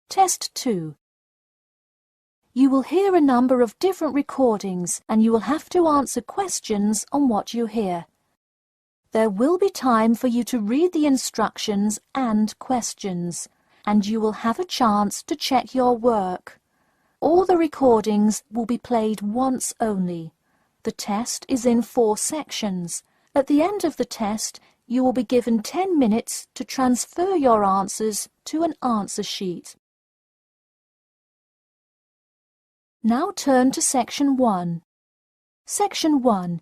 Test 2. You will hear a number of different recordings and you will have to answer questions on what you hear. There will be time for you to read the instructions and questions, and you will have a chance to check your work. All the recordings will be played once only. The test is in 4 sections. At the end of the test, you will be given 10 minutes to transfer your answers to an answer sheet. Now turn to Section 1. Section 1.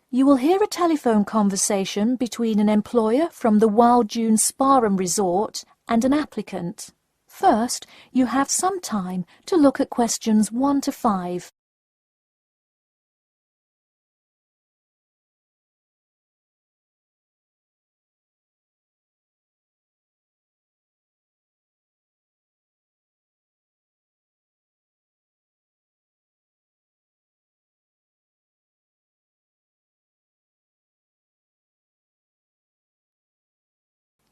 You will hear a telephone conversation between an employer from the Wild Dune Spa and Resort and an applicant. First, you have some time to look at questions 1 to 5.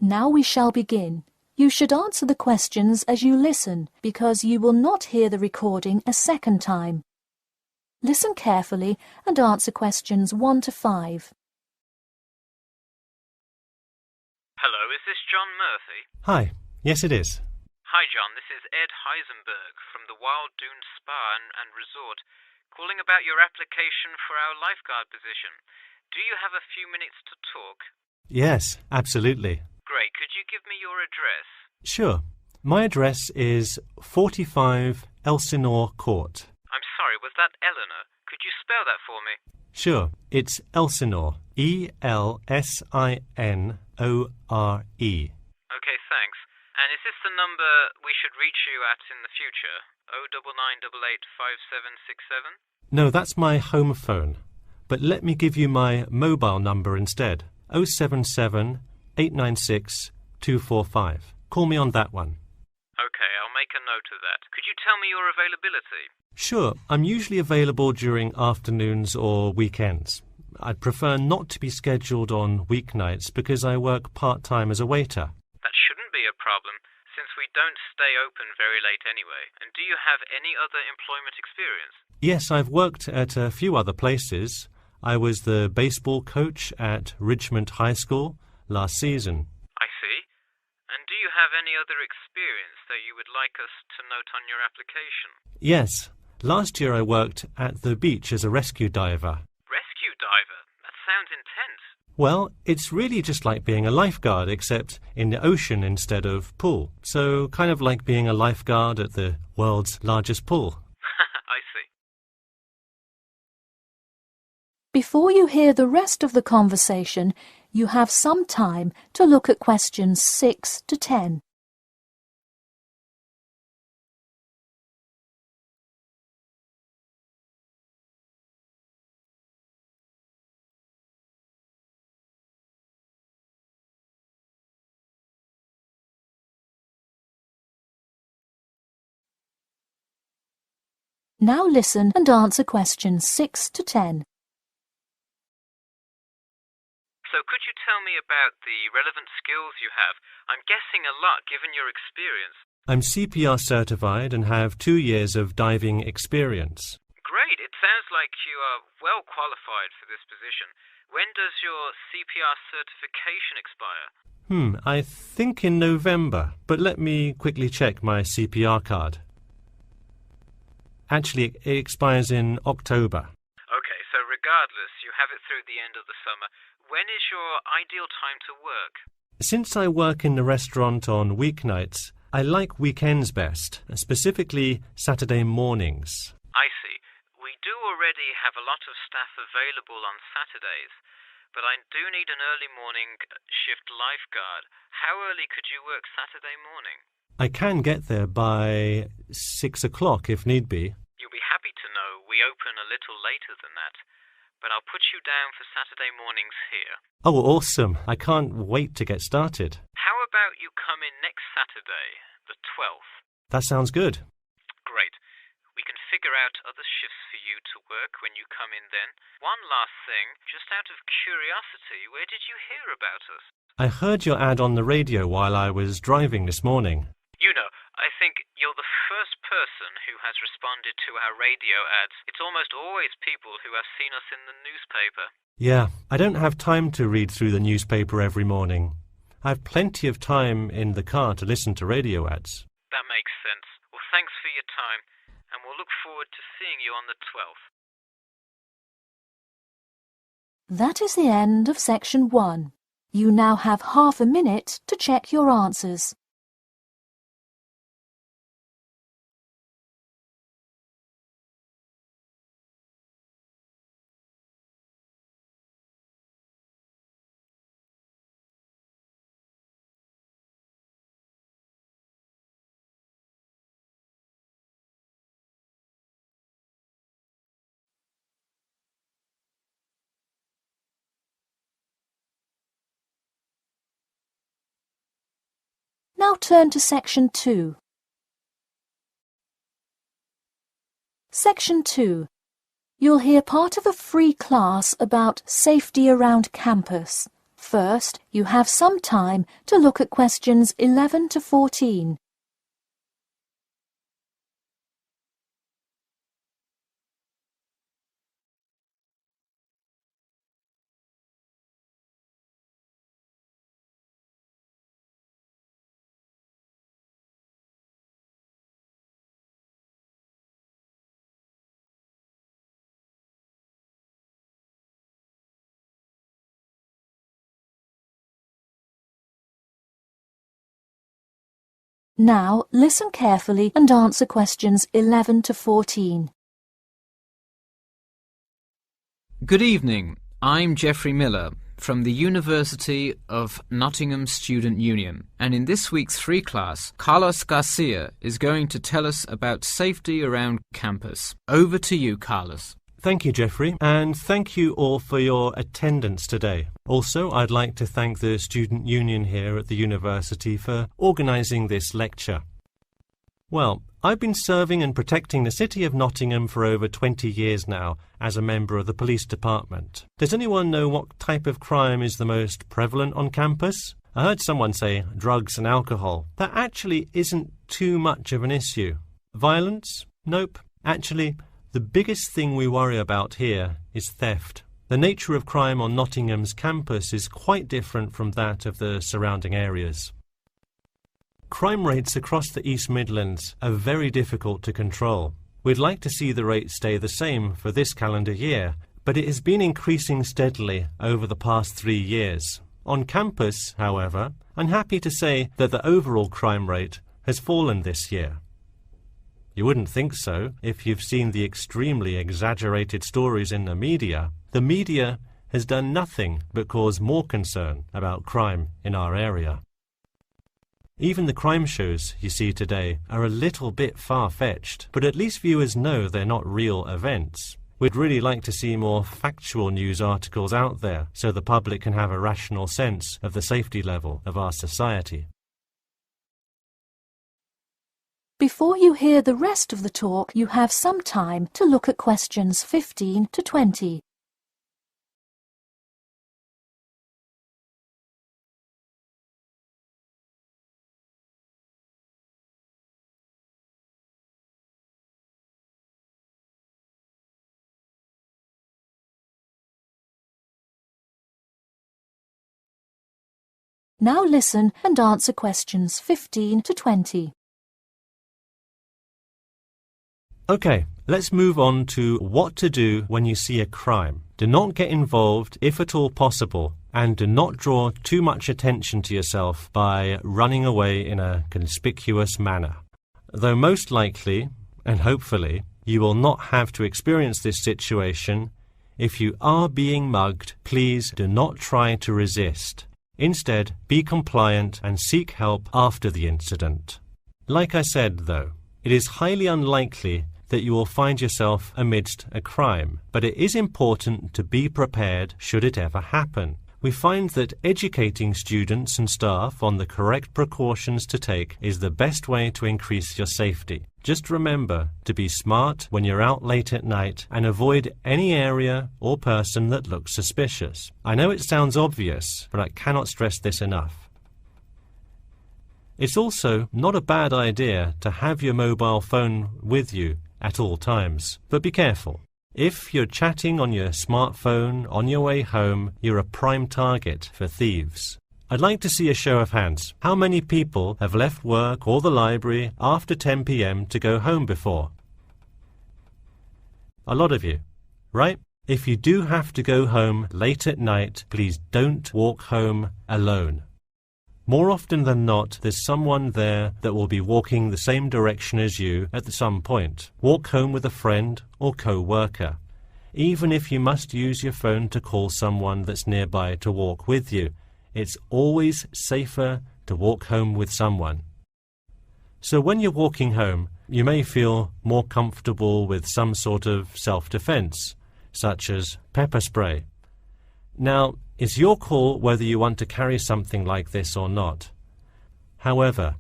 Now we shall begin. You should answer the questions as you listen, because you will not hear the recording a second time. Listen carefully and answer questions 1 to 5. Hello, is this John Murphy? Hi, yes it is. Hi John, this is Ed Heisenberg from the Wild Dune Spa and Resort, calling about your application for our lifeguard position. Do you have a few minutes to talk? Yes, absolutely. Great, could you give me your address? Sure. My address is 45 Elsinore Court. I'm sorry, was that Eleanor? Could you spell that for me? Sure, it's Elsinore. E-L-S-I-N-O-R-E. Okay, thanks. And is this the number we should reach you at in the future? 099885767? No, that's my home phone. But let me give you my mobile number instead. 077-896-245. Call me on that one. Okay, I'll make a note of that. Could you tell me your availability? Sure, I'm usually available during afternoons or weekends. I'd prefer not to be scheduled on weeknights because I work part-time as a waiter. That shouldn't be a problem, since we don't stay open very late anyway. And do you have any other employment experience? Yes, I've worked at a few other places. I was the baseball coach at Richmond High School last season. I see. And do you have any other experience that you would like us to note on your application? Yes. Last year I worked at the beach as a rescue diver. Rescue diver? That sounds intense. Well, it's really just like being a lifeguard, except in the ocean instead of pool. So kind of like being a lifeguard at the world's largest pool. I see. Before you hear the rest of the conversation, you have some time to look at questions 6 to 10. Now listen and answer questions 6 to 10. So could you tell me about the relevant skills you have? I'm guessing a lot given your experience. I'm CPR certified and have 2 years of diving experience. Great, it sounds like you are well qualified for this position. When does your CPR certification expire? I think in November, but let me quickly check my CPR card. Actually, it expires in October. Okay, so regardless, you have it through the end of the summer. When is your ideal time to work? Since I work in the restaurant on weeknights, I like weekends best, specifically Saturday mornings. I see. We do already have a lot of staff available on Saturdays, but I do need an early morning shift lifeguard. How early could you work Saturday morning? I can get there by 6 o'clock if need be. You'll be happy to know we open a little later than that, but I'll put you down for Saturday mornings here. Oh, awesome. I can't wait to get started. How about you come in next Saturday, the 12th? That sounds good. Great. We can figure out other shifts for you to work when you come in then. One last thing, just out of curiosity, where did you hear about us? I heard your ad on the radio while I was driving this morning. You know, I think you're the first person who has responded to our radio ads. It's almost always people who have seen us in the newspaper. Yeah, I don't have time to read through the newspaper every morning. I have plenty of time in the car to listen to radio ads. That makes sense. Well, thanks for your time, and we'll look forward to seeing you on the 12th. That is the end of section 1. You now have half a minute to check your answers. Now turn to section 2. Section 2. You'll hear part of a free class about safety around campus. First, you have some time to look at questions 11 to 14. Now listen carefully and answer questions 11 to 14. Good evening. I'm Geoffrey Miller from the University of Nottingham Student Union, and in this week's free class, Carlos Garcia is going to tell us about safety around campus. Over to you, Carlos. Thank you, Geoffrey, and thank you all for your attendance today. Also, I'd like to thank the Student Union here at the university for organising this lecture. Well, I've been serving and protecting the city of Nottingham for over 20 years now as a member of the police department. Does anyone know what type of crime is the most prevalent on campus? I heard someone say drugs and alcohol. That actually isn't too much of an issue. Violence? Nope. Actually, the biggest thing we worry about here is theft. The nature of crime on Nottingham's campus is quite different from that of the surrounding areas. Crime rates across the East Midlands are very difficult to control. We'd like to see the rate stay the same for this calendar year, but it has been increasing steadily over the past 3 years. On campus, however, I'm happy to say that the overall crime rate has fallen this year. You wouldn't think so if you've seen the extremely exaggerated stories in the media. The media has done nothing but cause more concern about crime in our area. Even the crime shows you see today are a little bit far-fetched, but at least viewers know they're not real events. We'd really like to see more factual news articles out there so the public can have a rational sense of the safety level of our society. Before you hear the rest of the talk, you have some time to look at questions 15 to 20. Now listen and answer questions 15 to 20. Okay, let's move on to what to do when you see a crime. Do not get involved if at all possible, and do not draw too much attention to yourself by running away in a conspicuous manner. Though most likely, and hopefully, you will not have to experience this situation, if you are being mugged, please do not try to resist. Instead, be compliant and seek help after the incident. Like I said, though, it is highly unlikely that you will find yourself amidst a crime, but it is important to be prepared should it ever happen. We find that educating students and staff on the correct precautions to take is the best way to increase your safety. Just remember to be smart when you're out late at night and avoid any area or person that looks suspicious. I know it sounds obvious, but I cannot stress this enough. It's also not a bad idea to have your mobile phone with you at all times, but be careful. If you're chatting on your smartphone on your way home, you're a prime target for thieves. I'd like to see a show of hands. How many people have left work or the library after 10 p.m. to go home before? A lot of you, right? If you do have to go home late at night, please don't walk home alone. More often than not, there's someone there that will be walking the same direction as you at some point. Walk home with a friend or co-worker. Even if you must use your phone to call someone that's nearby to walk with you, it's always safer to walk home with someone. So when you're walking home, you may feel more comfortable with some sort of self-defense, such as pepper spray. Now, it's your call whether you want to carry something like this or not. However,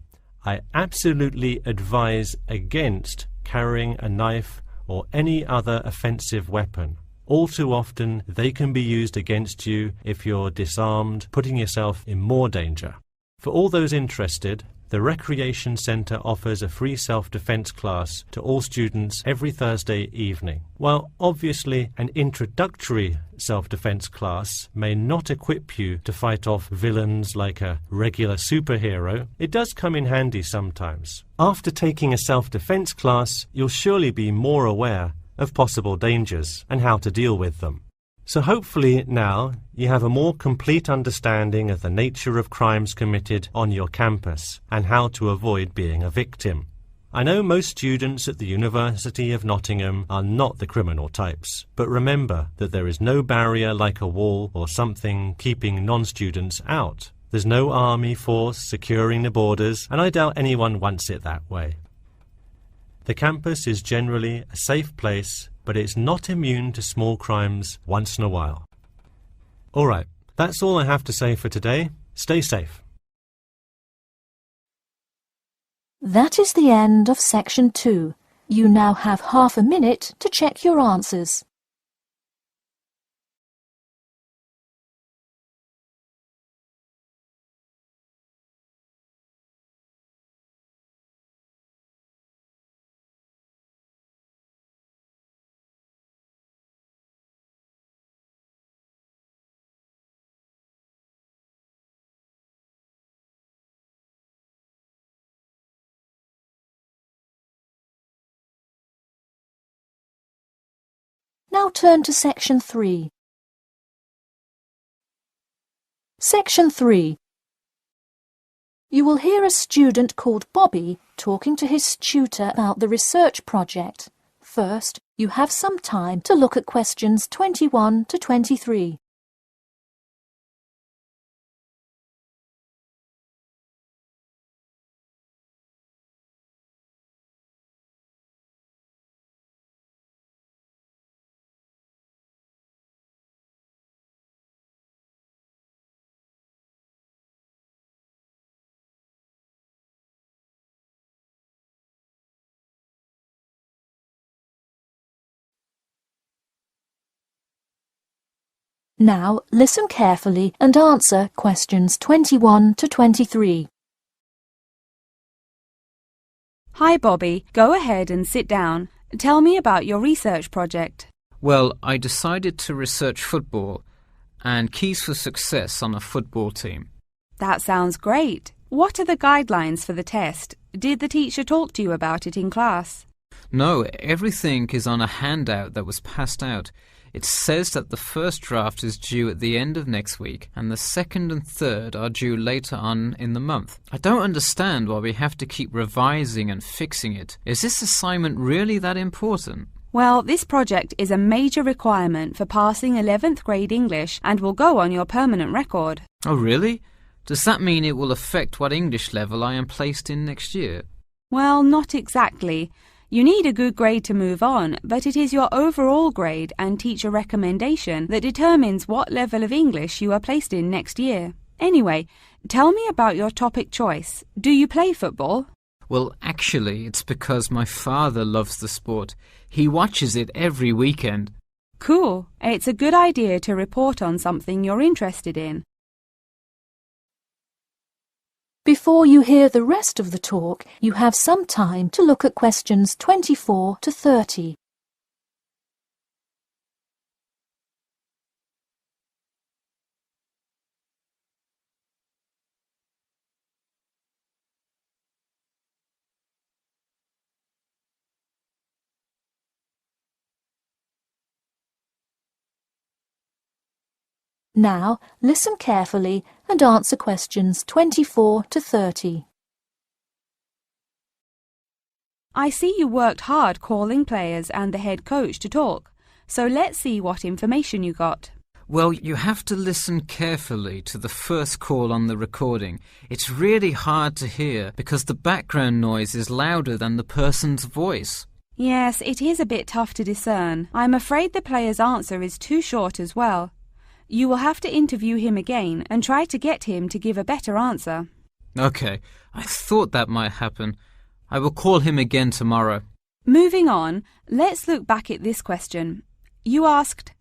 I absolutely advise against carrying a knife or any other offensive weapon. All too often, they can be used against you if you're disarmed, putting yourself in more danger. For all those interested, the Recreation Centre offers a free self-defense class to all students every Thursday evening. While obviously an introductory self-defense class may not equip you to fight off villains like a regular superhero, it does come in handy sometimes. After taking a self-defense class, you'll surely be more aware of possible dangers and how to deal with them. So hopefully now you have a more complete understanding of the nature of crimes committed on your campus and how to avoid being a victim. I know most students at the University of Nottingham are not the criminal types, but remember that there is no barrier like a wall or something keeping non-students out. There's no army force securing the borders, and I doubt anyone wants it that way. The campus is generally a safe place, but it's not immune to small crimes once in a while. All right, that's all I have to say for today. Stay safe. That is the end of section 2. You now have half a minute to check your answers. Now turn to section 3. Section 3. You will hear a student called Bobby talking to his tutor about the research project. First, you have some time to look at questions 21 to 23. Now listen carefully and answer questions 21 to 23. Hi Bobby, go ahead and sit down. Tell me about your research project. Well, I decided to research football and keys for success on a football team. That sounds great. What are the guidelines for the test? Did the teacher talk to you about it in class? No, everything is on a handout that was passed out. It says that the first draft is due at the end of next week and the second and third are due later on in the month. I don't understand why we have to keep revising and fixing it. Is this assignment really that important? Well, this project is a major requirement for passing 11th grade English and will go on your permanent record. Oh, really? Does that mean it will affect what English level I am placed in next year? Well, not exactly. You need a good grade to move on, but it is your overall grade and teacher recommendation that determines what level of English you are placed in next year. Anyway, tell me about your topic choice. Do you play football? Well, actually, it's because my father loves the sport. He watches it every weekend. Cool. It's a good idea to report on something you're interested in. Before you hear the rest of the talk, you have some time to look at questions 24 to 30. Now, listen carefully and answer questions 24 to 30. I see you worked hard calling players and the head coach to talk, so let's see what information you got. Well, you have to listen carefully to the first call on the recording. It's really hard to hear because the background noise is louder than the person's voice. Yes, it is a bit tough to discern. I'm afraid the player's answer is too short as well. You will have to interview him again and try to get him to give a better answer. Okay, I thought that might happen. I will call him again tomorrow. Moving on, let's look back at this question. You asked,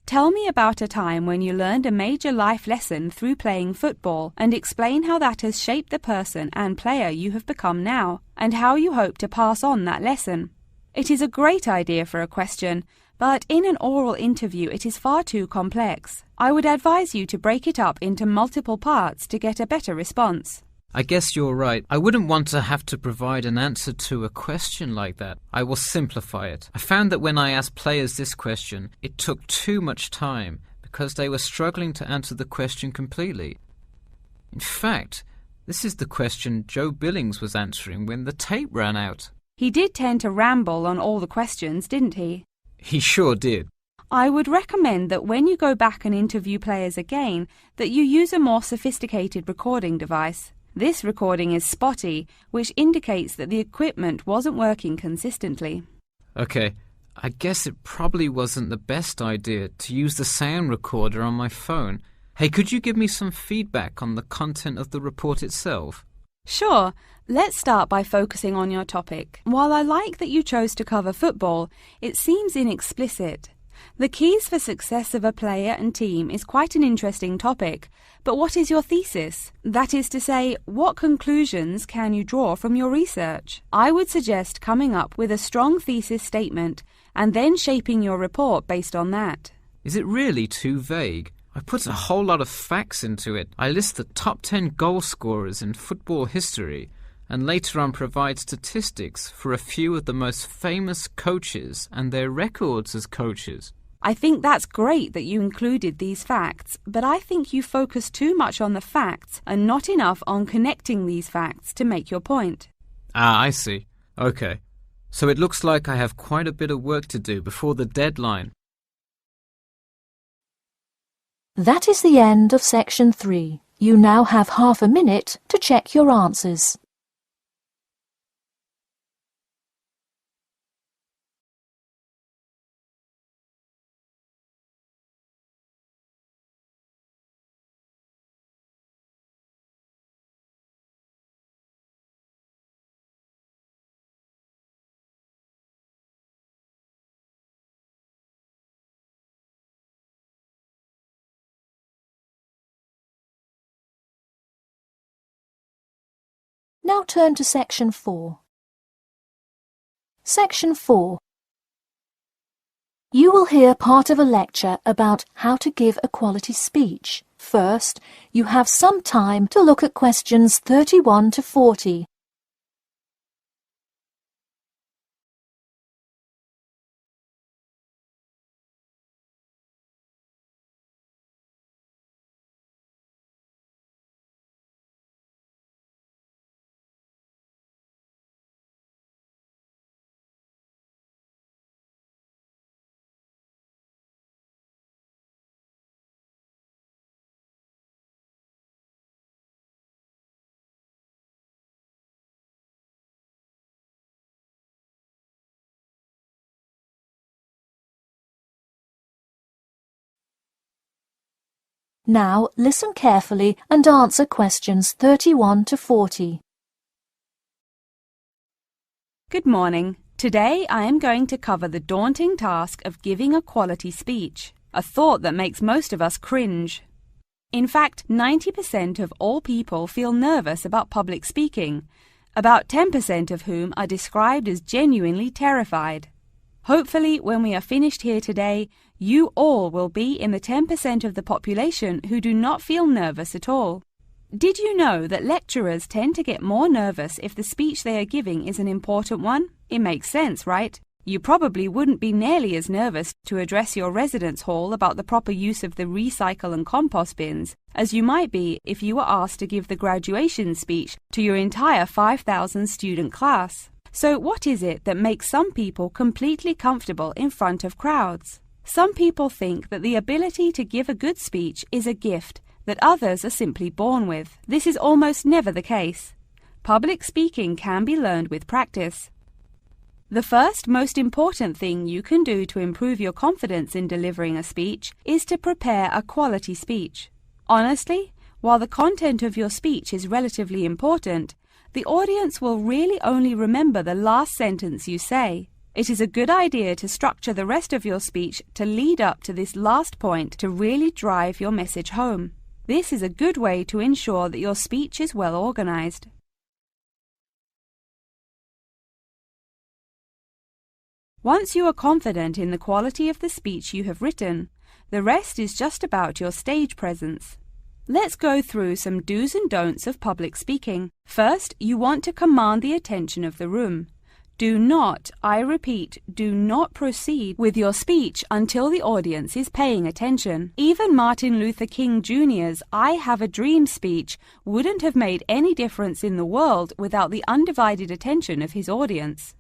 "Tell me about a time when you learned a major life lesson through playing football and explain how that has shaped the person and player you have become now and how you hope to pass on that lesson." It is a great idea for a question, but in an oral interview it is far too complex. I would advise you to break it up into multiple parts to get a better response. I guess you're right. I wouldn't want to have to provide an answer to a question like that. I will simplify it. I found that when I asked players this question, it took too much time because they were struggling to answer the question completely. In fact, this is the question Joe Billings was answering when the tape ran out. He did tend to ramble on all the questions, didn't he? He sure did. I would recommend that when you go back and interview players again, that you use a more sophisticated recording device. This recording is spotty, which indicates that the equipment wasn't working consistently. Okay, I guess it probably wasn't the best idea to use the sound recorder on my phone. Hey, could you give me some feedback on the content of the report itself? Sure. Let's start by focusing on your topic. While I like that you chose to cover football, it seems inexplicit. The keys for success of a player and team is quite an interesting topic, but what is your thesis? That is to say, what conclusions can you draw from your research? I would suggest coming up with a strong thesis statement and then shaping your report based on that. Is it really too vague? I put a whole lot of facts into it. I list the top 10 goal scorers in football history and later on provide statistics for a few of the most famous coaches and their records as coaches. I think that's great that you included these facts, but I think you focus too much on the facts and not enough on connecting these facts to make your point. Ah, I see. Okay. So it looks like I have quite a bit of work to do before the deadline. That is the end of section 3. You now have half a minute to check your answers. Now turn to section 4. Section 4. You will hear part of a lecture about how to give a quality speech. First, you have some time to look at questions 31 to 40. Now listen carefully and answer questions 31 to 40. Good morning. Today I am going to cover the daunting task of giving a quality speech, a thought that makes most of us cringe. In fact, 90% of all people feel nervous about public speaking, about 10% of whom are described as genuinely terrified. Hopefully, when we are finished here today, you all will be in the 10% of the population who do not feel nervous at all. Did you know that lecturers tend to get more nervous if the speech they are giving is an important one? It makes sense, right? You probably wouldn't be nearly as nervous to address your residence hall about the proper use of the recycle and compost bins as you might be if you were asked to give the graduation speech to your entire 5,000 student class. So what is it that makes some people completely comfortable in front of crowds? Some people think that the ability to give a good speech is a gift that others are simply born with. This is almost never the case. Public speaking can be learned with practice. The first most important thing you can do to improve your confidence in delivering a speech is to prepare a quality speech. Honestly, while the content of your speech is relatively important, the audience will really only remember the last sentence you say. It is a good idea to structure the rest of your speech to lead up to this last point to really drive your message home. This is a good way to ensure that your speech is well organized. Once you are confident in the quality of the speech you have written, the rest is just about your stage presence. Let's go through some do's and don'ts of public speaking. First, you want to command the attention of the room. Do not, I repeat, do not proceed with your speech until the audience is paying attention. Even Martin Luther King Jr.'s I Have a Dream speech wouldn't have made any difference in the world without the undivided attention of his audience.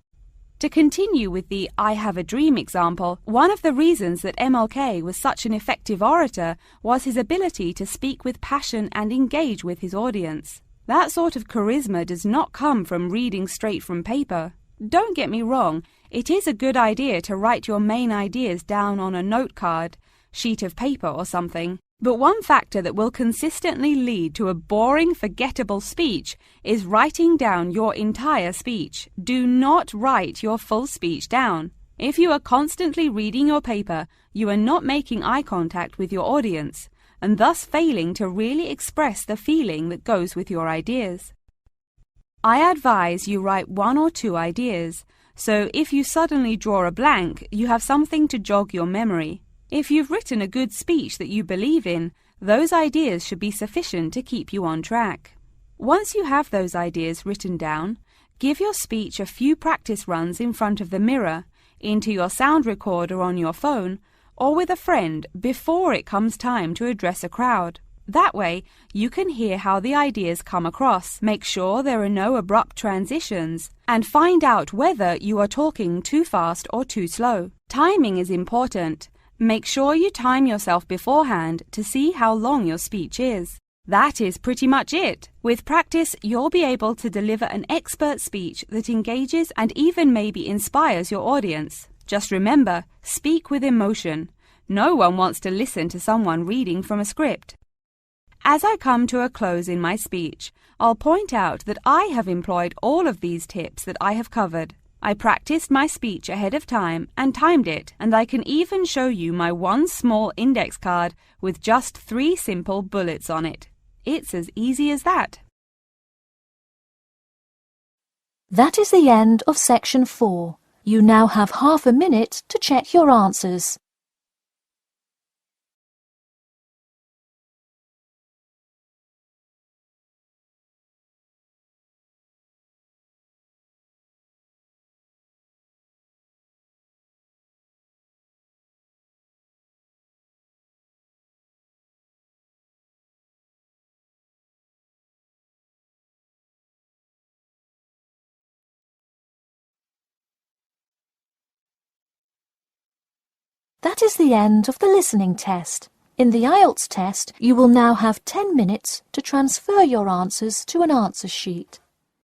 To continue with the I Have a Dream example, one of the reasons that MLK was such an effective orator was his ability to speak with passion and engage with his audience. That sort of charisma does not come from reading straight from paper. Don't get me wrong, it is a good idea to write your main ideas down on a note card, sheet of paper or something. But one factor that will consistently lead to a boring, forgettable speech is writing down your entire speech. Do not write your full speech down. If you are constantly reading your paper, you are not making eye contact with your audience, and thus failing to really express the feeling that goes with your ideas. I advise you write 1 or 2 ideas, so if you suddenly draw a blank, you have something to jog your memory. If you've written a good speech that you believe in, those ideas should be sufficient to keep you on track. Once you have those ideas written down, give your speech a few practice runs in front of the mirror, into your sound recorder on your phone, or with a friend before it comes time to address a crowd. That way, you can hear how the ideas come across, make sure there are no abrupt transitions, and find out whether you are talking too fast or too slow. Timing is important. Make sure you time yourself beforehand to see how long your speech is. That is pretty much it. With practice, you'll be able to deliver an expert speech that engages and even maybe inspires your audience. Just remember, speak with emotion. No one wants to listen to someone reading from a script. As I come to a close in my speech, I'll point out that I have employed all of these tips that I have covered. I practiced my speech ahead of time and timed it, and I can even show you my one small index card with just 3 simple bullets on it. It's as easy as that. That is the end of section 4. You now have half a minute to check your answers. That is the end of the listening test. In the IELTS test, you will now have 10 minutes to transfer your answers to an answer sheet.